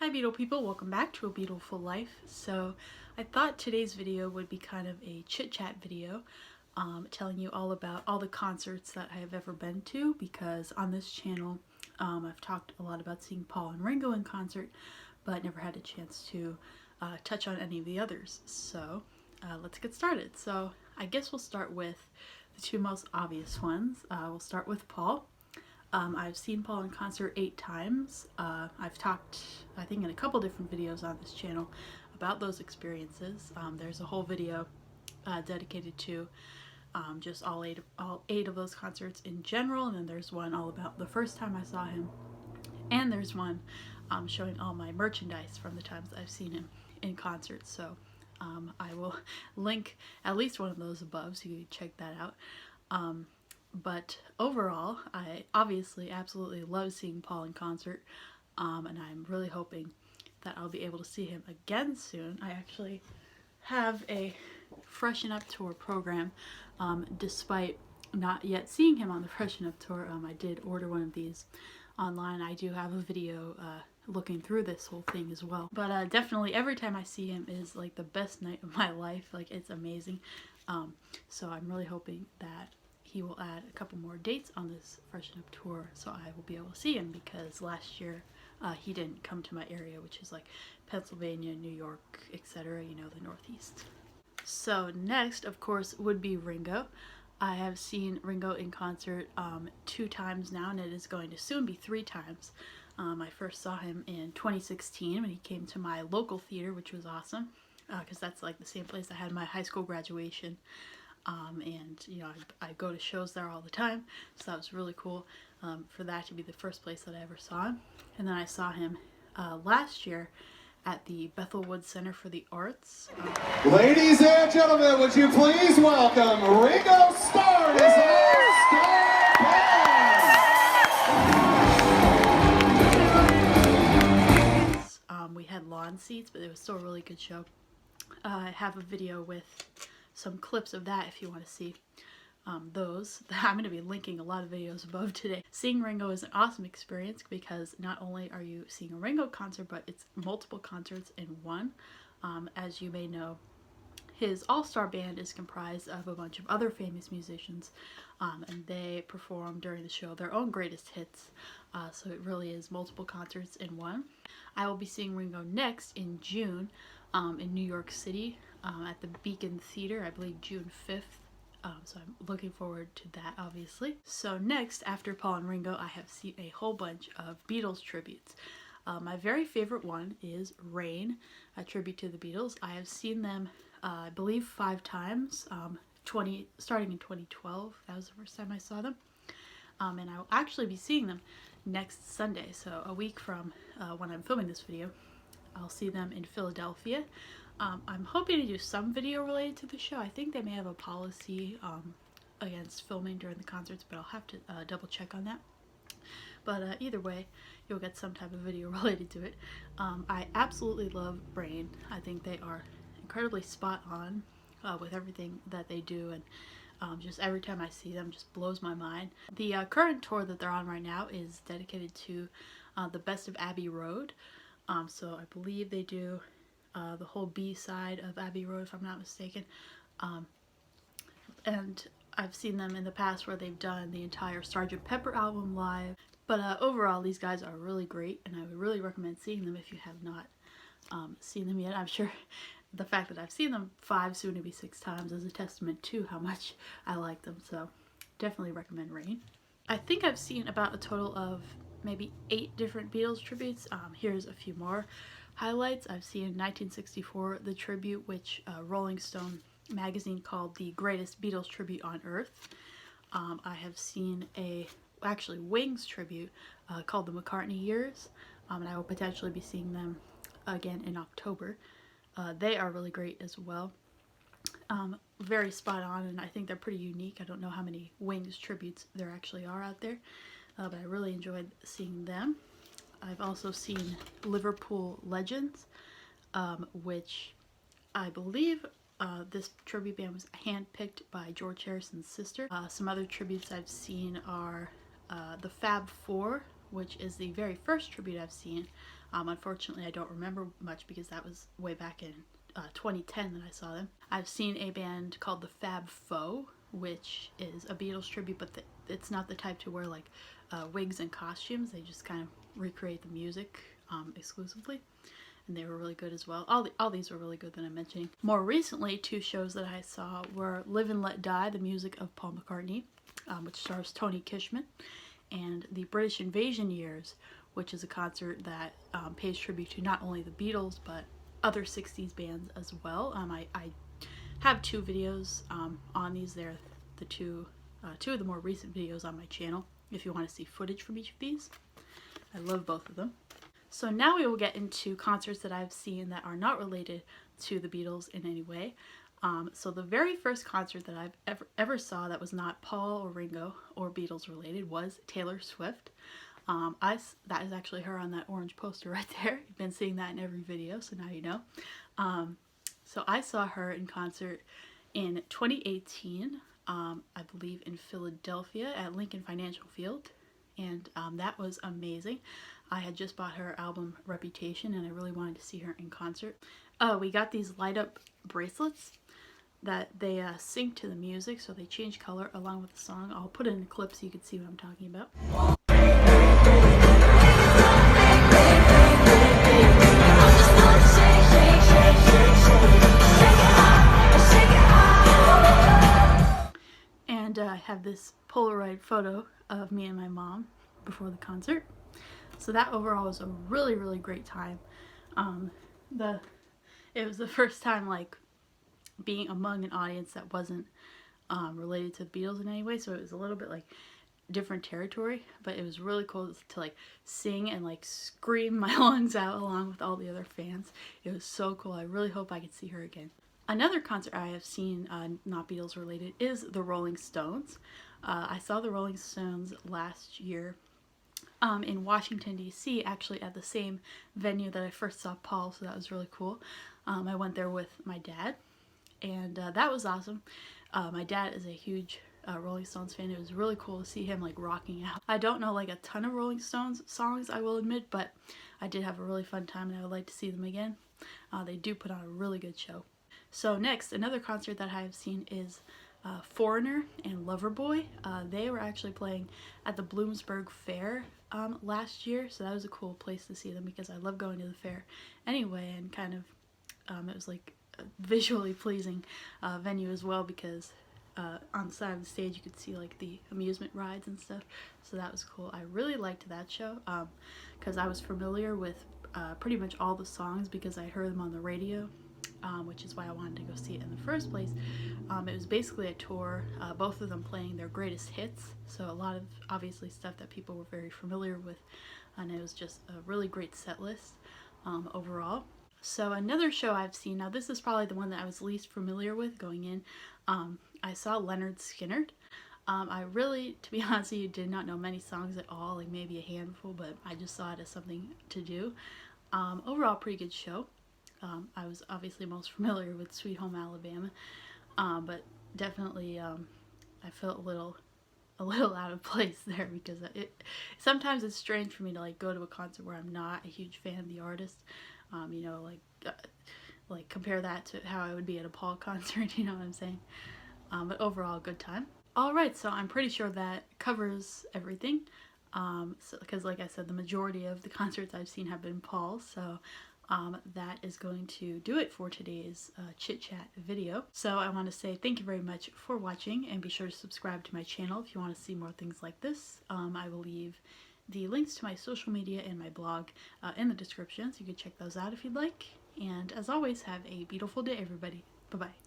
Hi Beatle people, welcome back to A Beatleful Life. So I thought today's video would be kind of a chit-chat video telling you all about all the concerts that I have ever been to, because on this channel I've talked a lot about seeing Paul and Ringo in concert, but never had a chance to touch on any of the others. So let's get started. So I guess we'll start with the two most obvious ones. We'll start with Paul. I've seen Paul in concert 8 times. I've talked, I think, in a couple different videos on this channel about those experiences. There's a whole video dedicated to just all eight of those concerts in general, and then there's one all about the first time I saw him, and there's one showing all my merchandise from the times I've seen him in concert. So I will link at least one of those above so you can check that out. But overall, I obviously absolutely love seeing Paul in concert, and I'm really hoping that I'll be able to see him again soon. I actually have a Freshen Up Tour program, despite not yet seeing him on the Freshen Up Tour. I did order one of these online. I do have a video looking through this whole thing as well. But definitely every time I see him is like the best night of my life. Like, it's amazing. So I'm really hoping that he will add a couple more dates on this Freshen Up Tour so I will be able to see him, because last year he didn't come to my area, which is like Pennsylvania, New York, etc., you know, the Northeast. So next, of course, would be Ringo. I have seen Ringo in concert 2 times now, and it is going to soon be 3 times. I first saw him in 2016 when he came to my local theater, which was awesome, because that's like the same place I had my high school graduation. And you know, I go to shows there all the time, so that was really cool for that to be the first place that I ever saw him. And then I saw him last year at the Bethel Woods Center for the Arts. Ladies and gentlemen, would you please welcome Ringo Starr and his All-Star Band! We had lawn seats, but it was still a really good show. I have a video with some clips of that if you want to see those. I'm going to be linking a lot of videos above today. Seeing Ringo is an awesome experience because not only are you seeing a Ringo concert, but it's multiple concerts in one. As you may know, his all-star band is comprised of a bunch of other famous musicians, and they perform during the show their own greatest hits, so it really is multiple concerts in one. I will be seeing Ringo next in June in New York City at the Beacon Theater, I believe June 5th. So I'm looking forward to that, obviously. So next, after Paul and Ringo, I have seen a whole bunch of Beatles tributes. My very favorite one is Rain, a tribute to the Beatles. I have seen them, I believe, 5 times, starting in 2012. That was the first time I saw them. And I will actually be seeing them next Sunday, so a week from when I'm filming this video. I'll see them in Philadelphia. I'm hoping to do some video related to the show. I think they may have a policy against filming during the concerts, but I'll have to double check on that. But either way, you'll get some type of video related to it. I absolutely love Rain. I think they are incredibly spot on with everything that they do, and just every time I see them just blows my mind. The current tour that they're on right now is dedicated to the Best of Abbey Road. So I believe they do the whole B side of Abbey Road, if I'm not mistaken. And I've seen them in the past where they've done the entire Sgt. Pepper album live. But overall, these guys are really great, and I would really recommend seeing them if you have not seen them yet. I'm sure the fact that I've seen them 5, soon to be 6 times is a testament to how much I like them. So definitely recommend Rain. I think I've seen about a total of maybe 8 different Beatles tributes. Here's a few more highlights. I've seen in 1964 the tribute, which Rolling Stone magazine called the greatest Beatles tribute on earth. I have seen actually Wings tribute called the McCartney Years, and I will potentially be seeing them again in October. They are really great as well. Very spot on, and I think they're pretty unique. I don't know how many Wings tributes there actually are out there, but I really enjoyed seeing them. I've also seen Liverpool Legends, which I believe this tribute band was handpicked by George Harrison's sister. Some other tributes I've seen are the Fab Four, which is the very first tribute I've seen. Unfortunately, I don't remember much because that was way back in 2010 that I saw them. I've seen a band called the Fab Faux, which is a Beatles tribute, but it's not the type to wear like wigs and costumes. They just kind of recreate the music exclusively, and they were really good as well. All these were really good that I'm mentioning. More recently, two shows that I saw were Live and Let Die, the music of Paul McCartney, which stars Tony Kishman, and the British Invasion Years, which is a concert that pays tribute to not only the Beatles but other 60s bands as well. I have two videos on these. They're the two of the more recent videos on my channel if you want to see footage from each of these. I love both of them. So now we will get into concerts that I've seen that are not related to the Beatles in any way. So the very first concert that I've ever saw that was not Paul or Ringo or Beatles related was Taylor Swift. That is actually her on that orange poster right there. You've been seeing that in every video, so now you know. So I saw her in concert in 2018, I believe in Philadelphia at Lincoln Financial Field, and that was amazing. I had just bought her album Reputation, and I really wanted to see her in concert. We got these light up bracelets that they sync to the music, so they change color along with the song. I'll put it in a clip so you can see what I'm talking about. And I have this Polaroid photo of me and my mom before the concert. So that overall was a really, really great time. It was the first time like being among an audience that wasn't related to the Beatles in any way, so it was a little bit like different territory, but it was really cool to like sing and like scream my lungs out along with all the other fans. It was so cool. I really hope I could see her again. Another concert I have seen, not Beatles related, is the Rolling Stones. I saw the Rolling Stones last year in Washington, D.C., actually at the same venue that I first saw Paul, so that was really cool. I went there with my dad, and that was awesome. My dad is a huge Rolling Stones fan. It was really cool to see him like rocking out. I don't know like a ton of Rolling Stones songs, I will admit, but I did have a really fun time and I would like to see them again. They do put on a really good show. So next, another concert that I have seen is Foreigner and Loverboy. They were actually playing at the Bloomsburg Fair last year, so that was a cool place to see them because I love going to the fair anyway, and kind of it was like a visually pleasing venue as well because on the side of the stage you could see like the amusement rides and stuff, so that was cool. I really liked that show because I was familiar with pretty much all the songs because I heard them on the radio, which is why I wanted to go see it in the first place. It was basically a tour, both of them playing their greatest hits, so a lot of obviously stuff that people were very familiar with, and it was just a really great set list overall. So another show I've seen, now this is probably the one that I was least familiar with going in, I saw Leonard Skinner. I really, to be honest with you, did not know many songs at all, like maybe a handful, but I just saw it as something to do. Overall, pretty good show. I was obviously most familiar with Sweet Home Alabama, but definitely I felt a little out of place there because sometimes it's strange for me to like go to a concert where I'm not a huge fan of the artist. You know, like compare that to how I would be at a Paul concert, you know what I'm saying? But overall, good time. Alright, so I'm pretty sure that covers everything, because like I said, the majority of the concerts I've seen have been Paul, so that is going to do it for today's chit chat video. So I want to say thank you very much for watching, and be sure to subscribe to my channel if you want to see more things like this. I will leave the links to my social media and my blog in the description, so you can check those out if you'd like. And as always, have a beautiful day, everybody. Bye-bye.